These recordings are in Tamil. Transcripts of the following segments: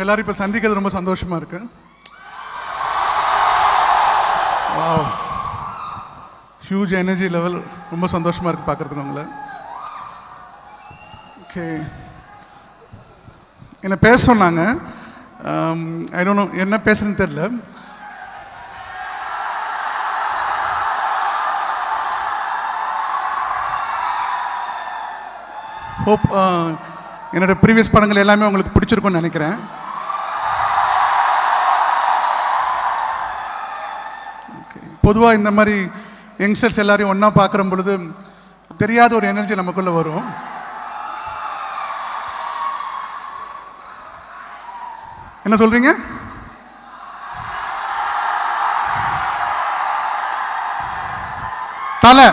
எல்லாரும் இப்போ சந்திக்கிறது ரொம்ப சந்தோஷமாக இருக்கு. வாவ், ஹியூஜ் எனர்ஜி லெவல், ரொம்ப சந்தோஷமாக இருக்குது பார்க்குறதுக்கு உங்களை. ஓகே, என்னை பேச சொன்னாங்க. ஐ டோன்ட் நோ என்ன பேசுறதுன்னு தெரியல. ஹோப் என்னோட ப்ரீவியஸ் படங்கள் எல்லாமே உங்களுக்கு பிடிச்சிருக்கும்னு நினைக்கிறேன். பொதுவாக இந்த மாதிரி யங்ஸ்டர்ஸ் எல்லாரையும் ஒன்றா பார்க்குற பொழுது தெரியாத ஒரு எனர்ஜி நமக்குள்ளே வரும். என்ன சொல்கிறீங்க? தலை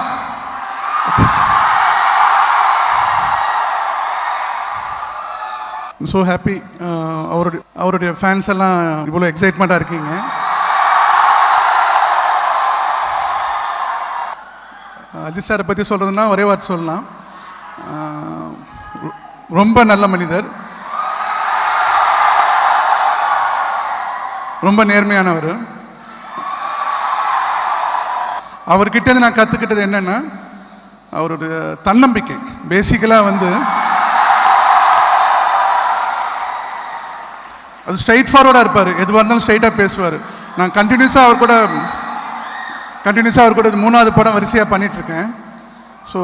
ஸோ ஹாப்பி. அவருடைய ஃபேன்ஸ் எல்லாம் இவ்வளோ எக்ஸைட்மெண்ட்டாக இருக்கீங்க. அஜித் சாரை பற்றி சொல்கிறதுனா ஒரே வார்த்தை சொல்லலாம், ரொம்ப நல்ல மனிதர், ரொம்ப நேர்மையானவர். அவர்கிட்ட நான் கற்றுக்கிட்டது என்னென்னா அவருடைய தன்னம்பிக்கை. பேசிக்கலாக வந்து அது ஸ்ட்ரைட் ஃபார்வர்டாக இருப்பார், எதுவாக இருந்தாலும் ஸ்ட்ரைட்டாக பேசுவார். நான் கண்டினியூஸாக அவர் கூட 3வது படம் வரிசையாக பண்ணிகிட்ருக்கேன். ஸோ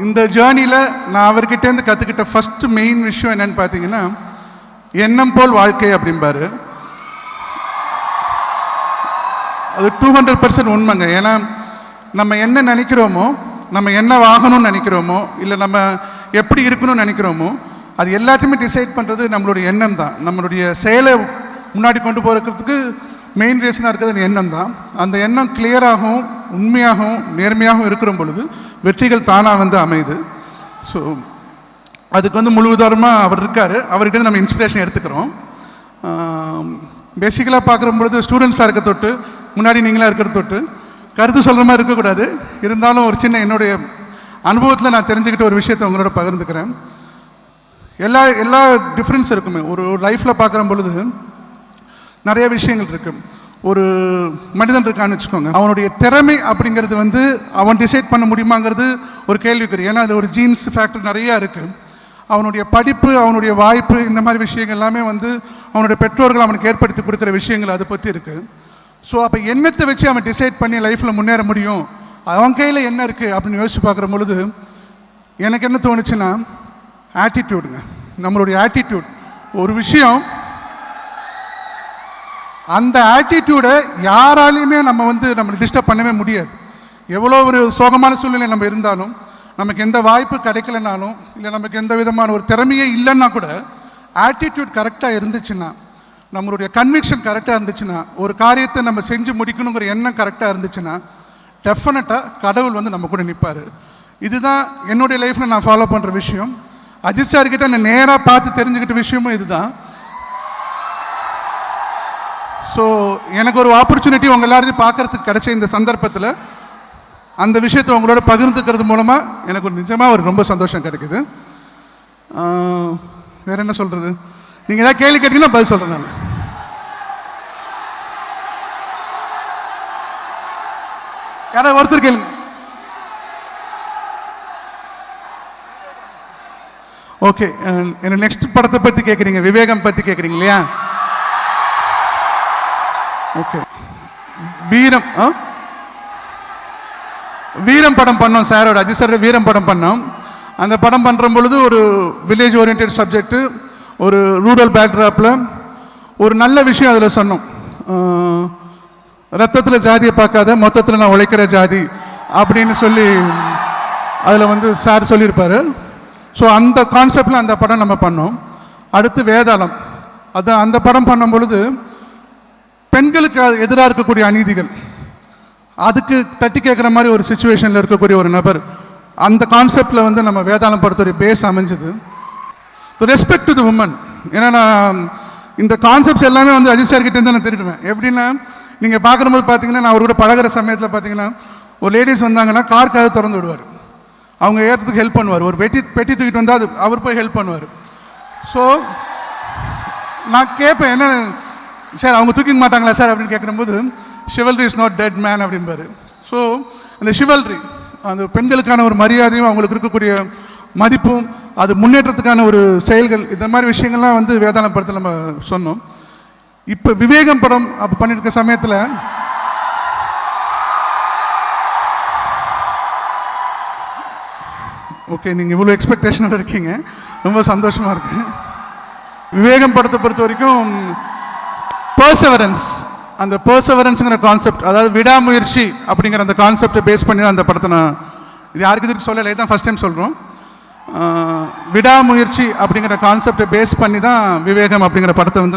இந்த ஜேர்னியில் நான் அவர்கிட்டேருந்து கற்றுக்கிட்ட ஃபஸ்ட்டு மெயின் விஷயம் என்னென்னு பார்த்தீங்கன்னா, எண்ணம் போல் வாழ்க்கை அப்படிம்பாரு. அது 200% உண்மைங்க. ஏன்னா நம்ம என்ன நினைக்கிறோமோ, நம்ம என்ன ஆகணும்னு நினைக்கிறோமோ, இல்லை நம்ம எப்படி இருக்கணும்னு நினைக்கிறோமோ, அது எல்லாத்தையுமே டிசைட் பண்ணுறது நம்மளுடைய எண்ணம் தான். நம்மளுடைய செயலை முன்னாடி கொண்டு போகிறதுக்கு மெயின் ரீசனாக இருக்கிறது அந்த எண்ணம் தான். அந்த எண்ணம் கிளியராகவும் உண்மையாகவும் நேர்மையாகவும் இருக்கிற பொழுது வெற்றிகள் தானாக வந்து அமையுது. ஸோ அதுக்கு வந்து முழு உதாரணமாக அவர் இருக்கார். அவர்கிட்ட நம்ம இன்ஸ்பிரேஷன் எடுத்துக்கிறோம். பேசிக்கலாக பார்க்குற பொழுது ஸ்டூடெண்ட்ஸாக இருக்க தொட்டு, முன்னாடி நீங்களாக இருக்கிற தொட்டு கருத்து சொல்கிற மாதிரி இருக்கக்கூடாது. இருந்தாலும் ஒரு சின்ன என்னுடைய அனுபவத்தில் நான் தெரிஞ்சுக்கிட்ட ஒரு விஷயத்தை உங்களோட பகிர்ந்துக்கிறேன். எல்லா டிஃப்ரென்ஸ் இருக்குமே ஒரு லைஃப்பில் பார்க்குற பொழுது. நிறைய விஷயங்கள் இருக்குது. ஒரு மனிதன் இருக்கான்னு வச்சுக்கோங்க, அவனுடைய திறமை அப்படிங்கிறது வந்து அவன் டிசைட் பண்ண முடியுமாங்கிறது ஒரு கேள்விக்குறி. ஏன்னா அது ஒரு ஜீன்ஸ் ஃபேக்டர் நிறையா இருக்குது. அவனுடைய படிப்பு, அவனுடைய வாய்ப்பு, இந்த மாதிரி விஷயங்கள் எல்லாமே வந்து அவனுடைய பெற்றோர்கள் அவனுக்கு ஏற்படுத்தி கொடுக்குற விஷயங்கள் அதை பற்றி இருக்குது. ஸோ அப்போ எண்ணத்தை வச்சு அவன் டிசைட் பண்ணி லைஃப்பில் முன்னேற முடியும், அவன் கையில் என்ன இருக்குது அப்படின்னு யோசிச்சு பார்க்குற பொழுது எனக்கு என்ன தோணுச்சுன்னா, ஆட்டிடியூடுங்க. நம்மளுடைய ஆட்டிடியூட் ஒரு விஷயம். அந்த ஆட்டிடியூடை யாராலையுமே நம்ம டிஸ்டர்ப் பண்ணவே முடியாது. எவ்வளோ ஒரு சோகமான சூழ்நிலை நம்ம இருந்தாலும், நமக்கு எந்த வாய்ப்பு கிடைக்கலனாலும், இல்லை நமக்கு எந்த விதமான ஒரு திறமையே இல்லைன்னா கூட ஆட்டிடியூட் கரெக்டாக இருந்துச்சுன்னா, நம்மளுடைய கன்விக்ஷன் கரெக்டாக இருந்துச்சுன்னா, ஒரு காரியத்தை நம்ம செஞ்சு முடிக்கணுங்கிற எண்ணம் கரெக்டாக இருந்துச்சுன்னா, டெஃபினட்டாக கடவுள் வந்து நம்ம கூட நிற்பார். இதுதான் என்னுடைய லைஃப்பில் நான் ஃபாலோ பண்ணுற விஷயம். அஜித் சார்கிட்ட நான் நேராக பார்த்து தெரிஞ்சுக்கிட்ட விஷயமும் இதுதான். ஸோ எனக்கு ஒரு ஆப்பர்ச்சுனிட்டி உங்கள் எல்லாரையும் பார்க்குறதுக்கு கிடைச்ச இந்த சந்தர்ப்பத்தில் அந்த விஷயத்தை உங்களோட பகிர்ந்துக்கிறது மூலமாக எனக்கு ஒரு நிஜமாக ஒரு ரொம்ப சந்தோஷம் கிடைக்குது. வேறு என்ன சொல்கிறது? நீங்கள் ஏதாவது கேள்வி கேட்டீங்கன்னா பதில் சொல்கிறேன் நான். யாராவது ஒருத்தர் கேளுங்க. ஓகே, என்ன நெக்ஸ்ட் படத்தை பற்றி கேட்குறீங்க, விவேகம் பற்றி கேட்குறீங்க இல்லையா? ஓகே, வீரம் படம் பண்ணோம் சாரோட, அஜித் சாரோட வீரம் படம் பண்ணோம். அந்த படம் பண்ணுற பொழுது ஒரு வில்லேஜ் ஓரியன்ட் சப்ஜெக்டு, ஒரு ரூரல் பேக்ட்ராப்பில் ஒரு நல்ல விஷயம் அதில் சொன்னோம். ரத்தத்தில் ஜாதியை பார்க்காத, மொத்தத்தில் நான் உழைக்கிற ஜாதி அப்படின்னு சொல்லி அதில் வந்து சார் சொல்லியிருப்பார். ஸோ அந்த கான்செப்டில் அந்த படம் நம்ம பண்ணோம். அடுத்து வேதாளம், அது அந்த படம் பண்ணும் பொழுது பெண்களுக்கு எதிராக இருக்கக்கூடிய அநீதிகள், அதுக்கு தட்டி கேட்குற மாதிரி ஒரு சுச்சுவேஷனில் இருக்கக்கூடிய ஒரு நபர், அந்த கான்செப்டில் வந்து நம்ம வேதாளம் படத்துடைய பேஸ் அமைஞ்சது. So respect to the woman. ஏன்னா நான் இந்த கான்செப்ட்ஸ் எல்லாமே வந்து அஜித் சார் கிட்டேருந்து நான் திருடுவேன். எப்படின்னா நீங்கள் பார்க்கும்போது பார்த்தீங்கன்னா, நான் அவரோட பழகிற சமயத்தில் பார்த்தீங்கன்னா, ஒரு லேடிஸ் வந்தாங்கன்னா கார் கதவு திறந்து விடுவார், அவங்க ஏற்றத்துக்கு ஹெல்ப் பண்ணுவார். ஒரு பெட்டி தூக்கிட்டு வந்தால் அது அவர் போய் ஹெல்ப் பண்ணுவார். ஸோ நான் கேட்பேன் என்ன சார் அவங்க தூக்கிக்க மாட்டாங்களா சார் அப்படின்னு கேட்கும்போது chivalry is not dead man அப்படின்பாரு. ஸோ அந்த ஷிவல்ரி அந்த பெண்களுக்கான ஒரு மரியாதையும் அவங்களுக்கு இருக்கக்கூடிய மதிப்பும் அது முன்னேற்றத்துக்கான ஒரு செயல்கள் இந்த மாதிரி விஷயங்கள்லாம் வந்து வேதாள படத்தில் நம்ம சொன்னோம். இப்போ விவேகம் படம் அப்போ பண்ணியிருக்க சமயத்தில் ஓகே நீங்கள் இவ்வளோ எக்ஸ்பெக்டேஷனோட இருக்கீங்க, ரொம்ப சந்தோஷமாக இருக்கு. விவேகம் படத்தை பொறுத்த வரைக்கும் பர்சவரன்ஸ், அந்த பர்சவரன்ஸுங்கிற கான்செப்ட், அதாவது விடாமுயற்சி அப்படிங்கிற அந்த கான்செப்டை பேஸ் பண்ணி தான் அந்த படத்தை நான் இது யாருக்கு இதுக்கு சொல்லலை, தான் ஃபஸ்ட் டைம் சொல்கிறோம். விடாமுயற்சி அப்படிங்கிற கான்செப்டை பேஸ் பண்ணி தான் விவேகம் அப்படிங்கிற படத்தை வந்து